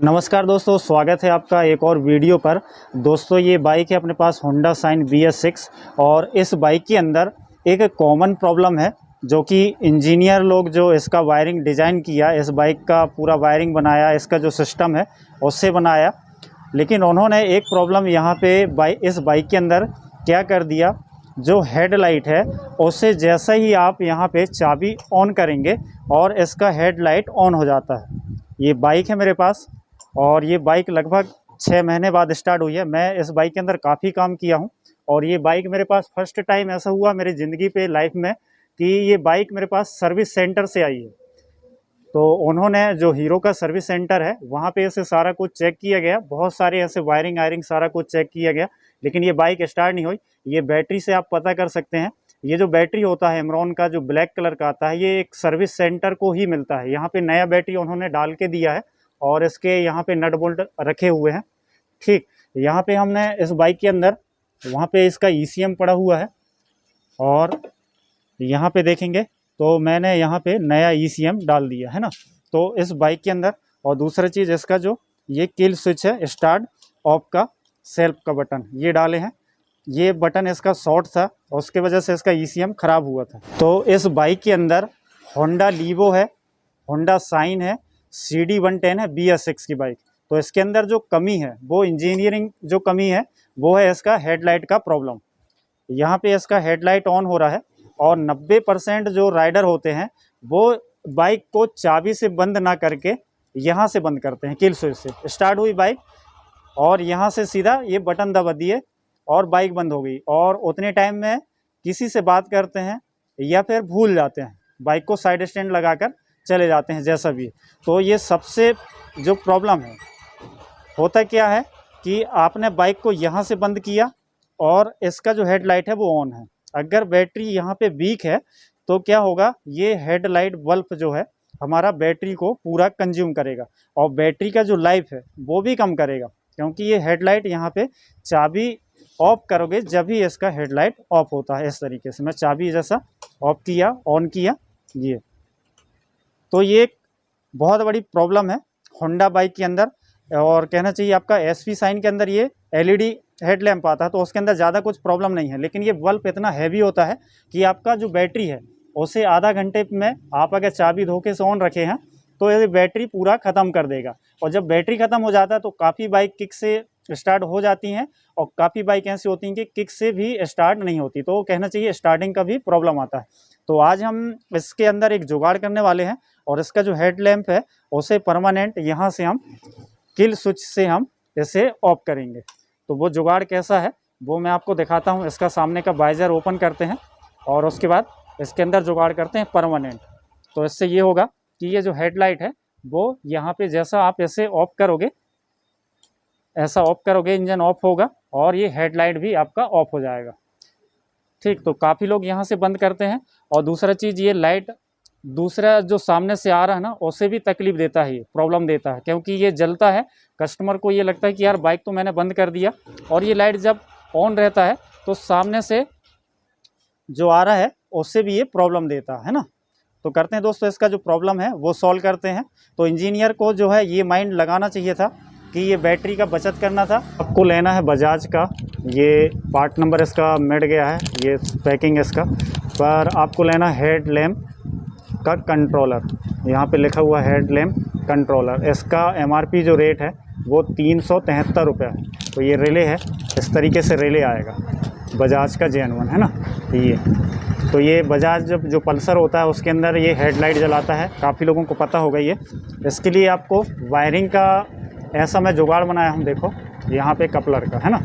नमस्कार दोस्तों, स्वागत है आपका एक और वीडियो पर। दोस्तों ये बाइक है अपने पास होंडा शाइन BS6 और इस बाइक के अंदर एक कॉमन प्रॉब्लम है जो कि इंजीनियर लोग जो इसका वायरिंग डिज़ाइन किया, इस बाइक का पूरा वायरिंग बनाया, इसका जो सिस्टम है उससे बनाया। लेकिन उन्होंने एक प्रॉब्लम यहाँ पे इस बाइक के अंदर क्या कर दिया, जो हेडलाइट है उससे जैसा ही आप यहाँ पे चाबी ऑन करेंगे और इसका हेडलाइट ऑन हो जाता है। ये बाइक है मेरे पास और ये बाइक लगभग 6 महीने बाद स्टार्ट हुई है। मैं इस बाइक के अंदर काफ़ी काम किया हूँ और ये बाइक मेरे पास फर्स्ट टाइम ऐसा हुआ मेरी ज़िंदगी पे लाइफ में कि ये बाइक मेरे पास सर्विस सेंटर से आई है। तो उन्होंने जो हीरो का सर्विस सेंटर है वहाँ पे इसे सारा कुछ चेक किया गया, बहुत सारे ऐसे वायरिंग आयरिंग सारा कुछ चेक किया गया, लेकिन ये बाइक स्टार्ट नहीं हुई। ये बैटरी से आप पता कर सकते हैं। ये जो बैटरी होता है एमरॉन का जो ब्लैक कलर का आता है, ये एक सर्विस सेंटर को ही मिलता है। यहाँ पे नया बैटरी उन्होंने डाल के दिया है और इसके यहाँ पे नट बोल्ट रखे हुए हैं। ठीक, यहाँ पे हमने इस बाइक के अंदर वहाँ पे इसका ECM पड़ा हुआ है और यहाँ पे देखेंगे तो मैंने यहाँ पे नया ECM डाल दिया है ना। तो इस बाइक के अंदर और दूसरी चीज़ इसका जो ये किल स्विच है, स्टार्ट ऑफ का सेल्फ का बटन ये डाले हैं। ये बटन इसका शॉर्ट था और उसके वजह से इसका ECM ख़राब हुआ था। तो इस बाइक के अंदर होंडा लीवो है, होंडा शाइन है, CD110 है BS6 की बाइक। तो इसके अंदर जो कमी है वो इंजीनियरिंग जो कमी है वो है इसका हेडलाइट का प्रॉब्लम। यहाँ पे इसका हेडलाइट ऑन हो रहा है और 90% जो राइडर होते हैं वो बाइक को चाबी से बंद ना करके यहाँ से बंद करते हैं, किल स्विच से। स्टार्ट हुई बाइक और यहाँ से सीधा ये बटन दबा दिए और बाइक बंद हो गई और उतने टाइम में किसी से बात करते हैं या फिर भूल जाते हैं, बाइक को साइड स्टैंड लगाकर चले जाते हैं जैसा भी। तो ये सबसे जो प्रॉब्लम है, होता क्या है कि आपने बाइक को यहाँ से बंद किया और इसका जो हेडलाइट है वो ऑन है। अगर बैटरी यहाँ पे वीक है तो क्या होगा, ये हेडलाइट बल्ब जो है हमारा बैटरी को पूरा कंज्यूम करेगा और बैटरी का जो लाइफ है वो भी कम करेगा, क्योंकि ये हेडलाइट यहाँ पे चाबी ऑफ करोगे जब भी इसका हेडलाइट ऑफ होता है। इस तरीके से मैं चाबी जैसा ऑफ किया, ऑन किया, ये तो ये एक बहुत बड़ी प्रॉब्लम है होंडा बाइक के अंदर। और कहना चाहिए आपका SP शाइन के अंदर ये LED हेडलैम्प आता है तो उसके अंदर ज़्यादा कुछ प्रॉब्लम नहीं है, लेकिन ये बल्ब इतना हैवी होता है कि आपका जो बैटरी है उसे आधा घंटे में आप अगर चाबी धोखे से ऑन रखे हैं तो ये बैटरी पूरा ख़त्म कर देगा। और जब बैटरी ख़त्म हो जाता है तो काफ़ी बाइक किक से स्टार्ट हो जाती हैं और काफ़ी बाइक ऐसी होती हैं कि किक से भी स्टार्ट नहीं होती, तो कहना चाहिए स्टार्टिंग का भी प्रॉब्लम आता है। तो आज हम इसके अंदर एक जुगाड़ करने वाले हैं और इसका जो हेडलैम्प है उसे परमानेंट यहाँ से हम किल स्विच से हम इसे ऑफ करेंगे। तो वो जुगाड़ कैसा है वो मैं आपको दिखाता हूँ। इसका सामने का वाइजर ओपन करते हैं और उसके बाद इसके अंदर जुगाड़ करते हैं परमानेंट। तो इससे ये होगा कि ये जो हेडलाइट है वो यहाँ पे जैसा आप इसे ऑफ करोगे, ऐसा ऑफ करोगे, इंजन ऑफ होगा और ये हेडलाइट भी आपका ऑफ हो जाएगा। ठीक, तो काफ़ी लोग यहाँ से बंद करते हैं। और दूसरा चीज़, ये लाइट दूसरा जो सामने से आ रहा है ना उसे भी तकलीफ़ देता है, ये प्रॉब्लम देता है, क्योंकि ये जलता है। कस्टमर को ये लगता है कि यार बाइक तो मैंने बंद कर दिया, और ये लाइट जब ऑन रहता है तो सामने से जो आ रहा है उससे भी ये प्रॉब्लम देता है ना। तो करते हैं दोस्तों, इसका जो प्रॉब्लम है वो सॉल्व करते हैं। तो इंजीनियर को जो है ये माइंड लगाना चाहिए था कि ये बैटरी का बचत करना था। आपको लेना है बजाज का, ये पार्ट नंबर इसका मिट गया है, ये पैकिंग इसका, पर आपको लेना हेड लैम्प का कंट्रोलर। यहाँ पे लिखा हुआ हेड लैम्प कंट्रोलर। इसका MRP जो रेट है वो 373 रुपये है। तो ये रिले है, इस तरीके से रिले आएगा बजाज का जेन्युइन है ना। तो ये बजाज जब जो पल्सर होता है उसके अंदर ये हेडलाइट जलाता है, काफ़ी लोगों को पता होगा ये। इसके लिए आपको वायरिंग का ऐसा मैं जुगाड़ बनाया हूँ, देखो यहाँ पे कपलर का है ना।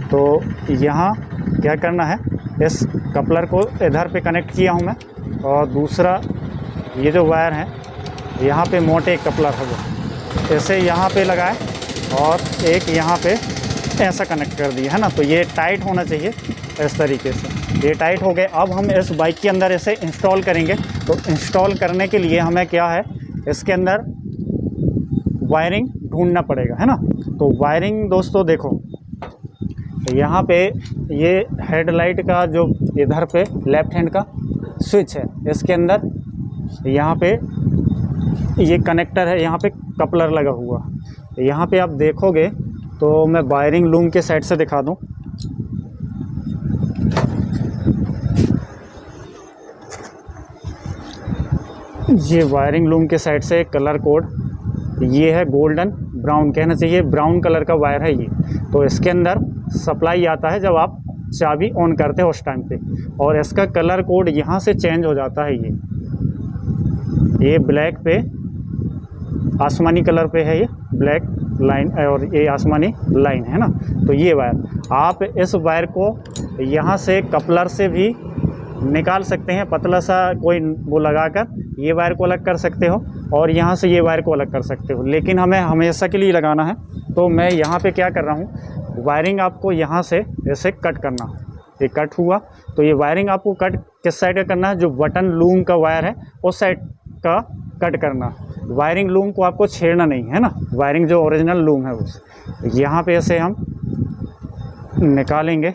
तो यहाँ क्या करना है, इस कपलर को इधर पे कनेक्ट किया हूँ मैं, और दूसरा ये जो वायर है यहाँ पे मोटे कपलर है वो ऐसे यहाँ पे लगाए और एक यहाँ पे ऐसा कनेक्ट कर दिया है ना। तो ये टाइट होना चाहिए इस तरीके से। ये टाइट हो गए। अब हम इस बाइक के अंदर इसे इंस्टॉल करेंगे। तो इंस्टॉल करने के लिए हमें क्या है, इसके अंदर वायरिंग ढूंढना पड़ेगा है ना। तो वायरिंग दोस्तों देखो, यहाँ पे ये हेडलाइट का जो इधर पे लेफ्ट हैंड का स्विच है, इसके अंदर यहाँ पे ये कनेक्टर है, यहाँ पे कपलर लगा हुआ। यहाँ पे आप देखोगे तो मैं वायरिंग लूम के साइड से दिखा दूँ। ये वायरिंग लूम के साइड से कलर कोड, ये है गोल्डन ब्राउन, कहना चाहिए ब्राउन कलर का वायर है ये। तो इसके अंदर सप्लाई आता है जब आप चाबी ऑन करते हो उस टाइम पे, और इसका कलर कोड यहाँ से चेंज हो जाता है। ये ब्लैक पे आसमानी कलर पे है, ये ब्लैक लाइन और ये आसमानी लाइन है ना। तो ये वायर, आप इस वायर को यहाँ से कपलर से भी निकाल सकते हैं, पतला सा कोई वो लगाकर ये वायर को अलग कर सकते हो, और यहाँ से ये वायर को अलग कर सकते हो। लेकिन हमें हमेशा के लिए लगाना है, तो मैं यहाँ पे क्या कर रहा हूँ, वायरिंग आपको यहाँ से ऐसे कट करना। ये कट हुआ, तो ये वायरिंग आपको कट किस साइड का करना है, जो बटन लूम का वायर है उस साइड का कट करना। वायरिंग लूम को आपको छेड़ना नहीं है ना, वायरिंग जो ओरिजिनल लूम है उस यहाँ पे ऐसे हम निकालेंगे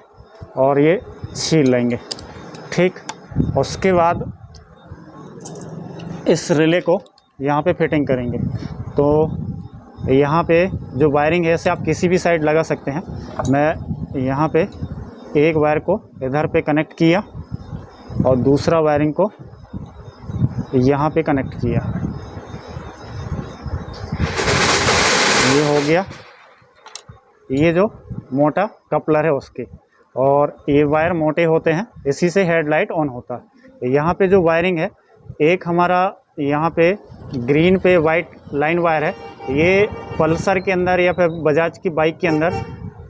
और ये छील लेंगे, ठीक। उसके बाद इस रिले को यहाँ पे फिटिंग करेंगे। तो यहाँ पे जो वायरिंग है, इसे आप किसी भी साइड लगा सकते हैं। मैं यहाँ पे एक वायर को इधर पे कनेक्ट किया और दूसरा वायरिंग को यहाँ पे कनेक्ट किया, ये हो गया। ये जो मोटा कपलर है उसके, और ये वायर मोटे होते हैं, इसी से हेडलाइट ऑन होता है। यहाँ पे जो वायरिंग है, एक हमारा यहाँ पे ग्रीन पे वाइट लाइन वायर है, ये पल्सर के अंदर या फिर बजाज की बाइक के अंदर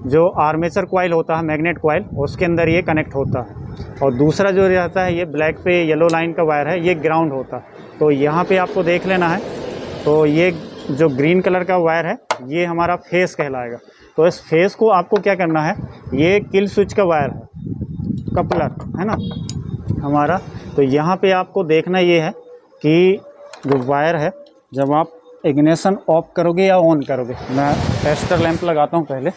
जो आर्मेचर कॉइल होता है, मैग्नेट कॉइल, उसके अंदर ये कनेक्ट होता है। और दूसरा जो रहता है, ये ब्लैक पे येलो लाइन का वायर है, ये ग्राउंड होता है। तो यहाँ पे आपको देख लेना है। तो ये जो ग्रीन कलर का वायर है, ये हमारा फेस कहलाएगा। तो इस फेस को आपको क्या करना है, ये किल स्विच का वायर है, कपलर है ना हमारा। तो यहाँ पे आपको देखना ये है कि जो वायर है, जब आप इग्निशन ऑफ करोगे या ऑन करोगे, मैं टेस्टर लैंप लगाता हूँ पहले।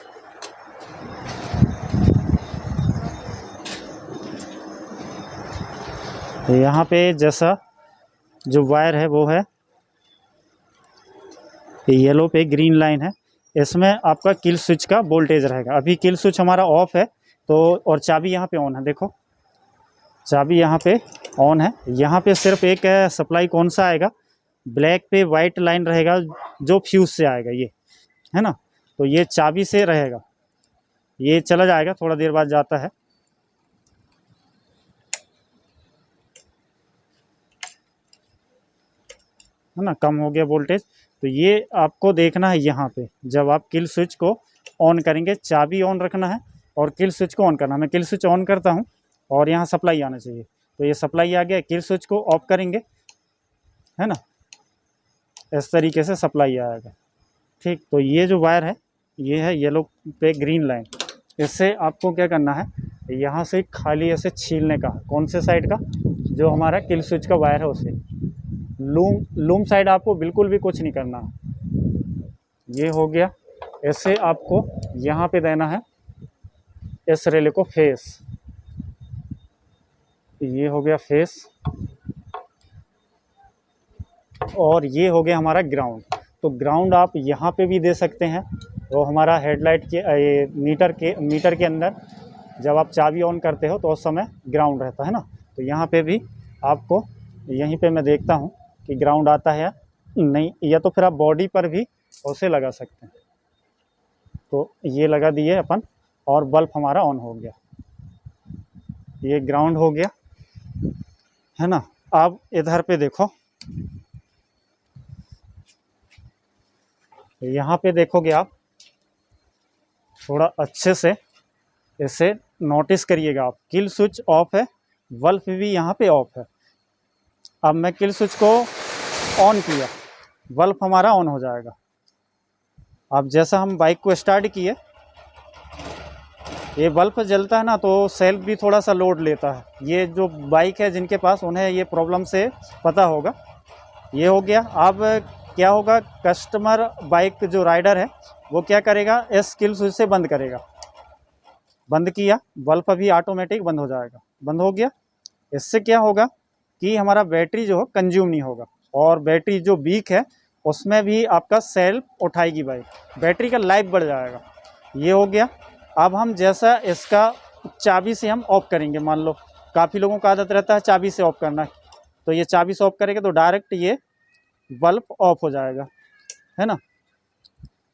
यहाँ पे जैसा जो वायर है वो है येलो पे ग्रीन लाइन है, इसमें आपका किल स्विच का वोल्टेज रहेगा। अभी किल स्विच हमारा ऑफ है, तो और चाबी यहाँ पे ऑन है, देखो चाबी यहाँ पे ऑन है। यहाँ पे सिर्फ एक सप्लाई कौन सा आएगा, ब्लैक पे वाइट लाइन रहेगा जो फ्यूज से आएगा, ये है ना। तो ये चाबी से रहेगा, ये चला जाएगा, थोड़ा देर बाद जाता है। है ना, कम हो गया वोल्टेज। तो ये आपको देखना है यहाँ पे, जब आप किल स्विच को ऑन करेंगे, चाबी ऑन रखना है और किल स्विच को ऑन करना है। मैं किल स्विच ऑन करता हूँ और यहाँ सप्लाई आना चाहिए, तो ये सप्लाई आ गया। किल स्विच को ऑफ करेंगे, है ना, इस तरीके से सप्लाई आएगा, ठीक। तो ये जो वायर है, ये है येलो पे ग्रीन लाइन, इससे आपको क्या करना है, यहाँ से खाली ऐसे छीलने का। कौन से साइड का, जो हमारा किल स्विच का वायर है उसे। लूम साइड आपको बिल्कुल भी कुछ नहीं करना। ये हो गया। ऐसे आपको यहाँ पे देना है इस रिले को फेस, ये हो गया फेस, और ये हो गया हमारा ग्राउंड। तो ग्राउंड आप यहाँ पे भी दे सकते हैं, वो हमारा हेडलाइट के ये मीटर के अंदर जब आप चाबी ऑन करते हो तो उस समय ग्राउंड रहता है ना। तो यहाँ पे भी आपको, यहीं पे मैं देखता हूँ कि ग्राउंड आता है या नहीं, या तो फिर आप बॉडी पर भी उसे लगा सकते हैं। तो ये लगा दिए अपन, और बल्ब हमारा ऑन हो गया, ये ग्राउंड हो गया, है ना। अब इधर पे देखो, यहाँ पे देखोगे आप, थोड़ा अच्छे से इसे नोटिस करिएगा आप। किल स्विच ऑफ है, बल्ब भी यहाँ पे ऑफ है। अब मैं किल स्विच को ऑन किया, बल्ब हमारा ऑन हो जाएगा। अब जैसा हम बाइक को स्टार्ट किए, ये बल्ब जलता है ना, तो सेल्फ भी थोड़ा सा लोड लेता है। ये जो बाइक है जिनके पास, उन्हें ये प्रॉब्लम से पता होगा। ये हो गया। अब क्या होगा, कस्टमर बाइक जो राइडर है वो क्या करेगा, इस किल स्विच से बंद करेगा। बंद किया, बल्ब अभी ऑटोमेटिक बंद हो जाएगा। बंद हो गया। इससे क्या होगा कि हमारा बैटरी जो है कंज्यूम नहीं होगा, और बैटरी जो वीक है उसमें भी आपका सेल्फ उठाएगी बाइक, बैटरी का लाइफ बढ़ जाएगा। ये हो गया। अब हम जैसा इसका चाबी से हम ऑफ करेंगे, मान लो काफ़ी लोगों का आदत रहता है चाबी से ऑफ करना, तो ये चाबी से ऑफ करेंगे तो डायरेक्ट ये बल्ब ऑफ हो जाएगा, है ना।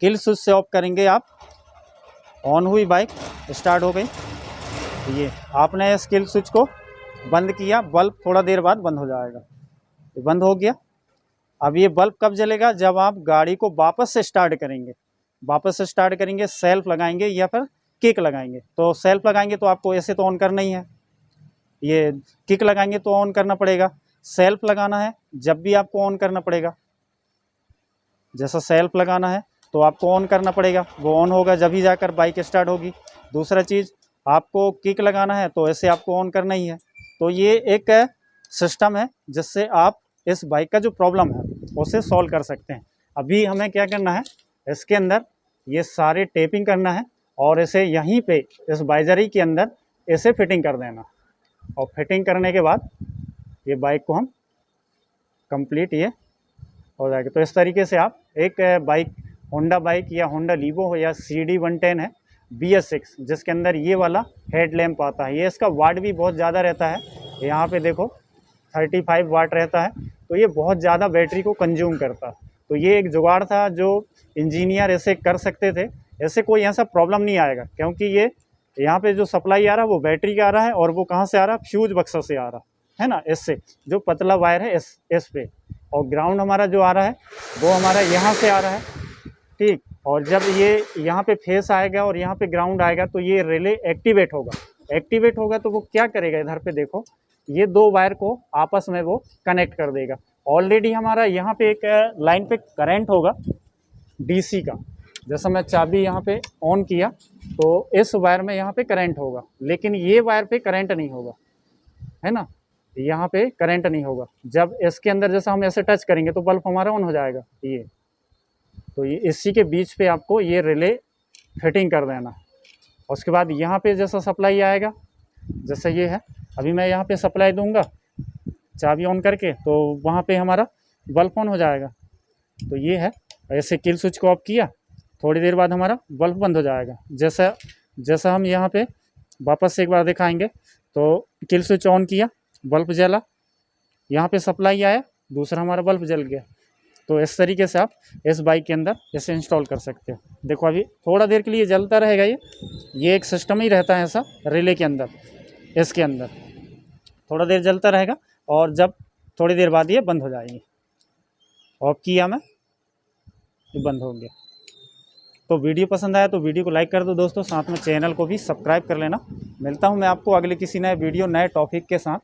किल स्विच से ऑफ करेंगे आप, ऑन हुई बाइक, स्टार्ट हो गई। ये आपने इस किल स्विच को बंद किया, बल्ब थोड़ा देर बाद बंद हो जाएगा। ये बंद हो गया। अब ये बल्ब कब जलेगा? जब आप गाड़ी को वापस से स्टार्ट करेंगे। वापस से स्टार्ट करेंगे, सेल्फ लगाएंगे या फिर किक लगाएंगे। तो सेल्फ लगाएंगे तो आपको ऐसे तो ऑन करना ही है, ये किक लगाएंगे तो ऑन करना पड़ेगा। सेल्फ लगाना है जब भी आपको ऑन करना पड़ेगा, जैसा सेल्फ लगाना है तो आपको ऑन करना पड़ेगा, वो ऑन होगा जब ही जाकर बाइक स्टार्ट होगी। दूसरा चीज़, आपको किक लगाना है तो ऐसे आपको ऑन करना ही है। तो ये एक सिस्टम है जिससे आप इस बाइक का जो प्रॉब्लम है उसे सॉल्व कर सकते हैं। अभी हमें क्या करना है, इसके अंदर ये सारे टेपिंग करना है और इसे यहीं पे इस बाइजरी के अंदर इसे फिटिंग कर देना। और फिटिंग करने के बाद ये बाइक को हम कंप्लीट ये हो जाएगा। तो इस तरीके से आप एक बाइक, होंडा बाइक या होंडा लीवो हो या CD110 है BS6, जिसके अंदर ये वाला हेड लैम्प आता है। ये इसका वाट भी बहुत ज़्यादा रहता है, यहाँ पे देखो 35 वाट रहता है, तो ये बहुत ज़्यादा बैटरी को कंज्यूम करता है। तो ये एक जुगाड़ था जो इंजीनियर ऐसे कर सकते थे, ऐसे कोई ऐसा प्रॉब्लम नहीं आएगा, क्योंकि ये यहाँ पे जो सप्लाई आ रहा है वो बैटरी का आ रहा है, और वो कहाँ से आ रहा है? फ्यूज बक्सा से आ रहा है ना, इससे जो पतला वायर है इस पे, और ग्राउंड हमारा जो आ रहा है वो हमारा यहाँ से आ रहा है, ठीक। और जब ये यहाँ पे फेस आएगा और यहाँ पे ग्राउंड आएगा तो ये रिले एक्टिवेट होगा। एक्टिवेट होगा तो वो क्या करेगा, इधर पे देखो, ये दो वायर को आपस में वो कनेक्ट कर देगा। ऑलरेडी हमारा यहाँ पे एक लाइन पे करंट होगा DC का। जैसा मैं चाबी यहाँ पे ऑन किया तो इस वायर में यहाँ पे करंट होगा, लेकिन ये वायर पे करंट नहीं होगा, है ना, यहाँ पे करंट नहीं होगा। जब इसके अंदर जैसा हम ऐसे टच करेंगे तो बल्ब हमारा ऑन हो जाएगा। ये तो ये इसी के बीच पे आपको ये रिले फिटिंग कर देना। उसके बाद यहाँ पे जैसा सप्लाई आएगा, जैसा ये है, अभी मैं यहाँ पे सप्लाई दूंगा चाबी ऑन करके, तो वहाँ पे हमारा बल्ब ऑन हो जाएगा। तो ये है, ऐसे किल स्विच को ऑफ किया, थोड़ी देर बाद हमारा बल्ब बंद हो जाएगा। जैसा हम यहाँ पे वापस से एक बार दिखाएंगे, तो किल स्विच ऑन किया, बल्ब जला, यहाँ पे सप्लाई आया, दूसरा हमारा बल्ब जल गया। तो इस तरीके से आप इस बाइक के अंदर इसे इंस्टॉल कर सकते हो। देखो अभी थोड़ा देर के लिए जलता रहेगा, ये एक सिस्टम ही रहता है ऐसा रिले के अंदर, इसके अंदर थोड़ा देर जलता रहेगा, और जब थोड़ी देर बाद ये बंद हो जाएगी। ऑफ किया मैं, ये बंद हो गया। तो वीडियो पसंद आया तो वीडियो को लाइक कर दो दोस्तों, साथ में चैनल को भी सब्सक्राइब कर लेना। मिलता हूँ मैं आपको अगले किसी नए वीडियो, नए टॉपिक के साथ।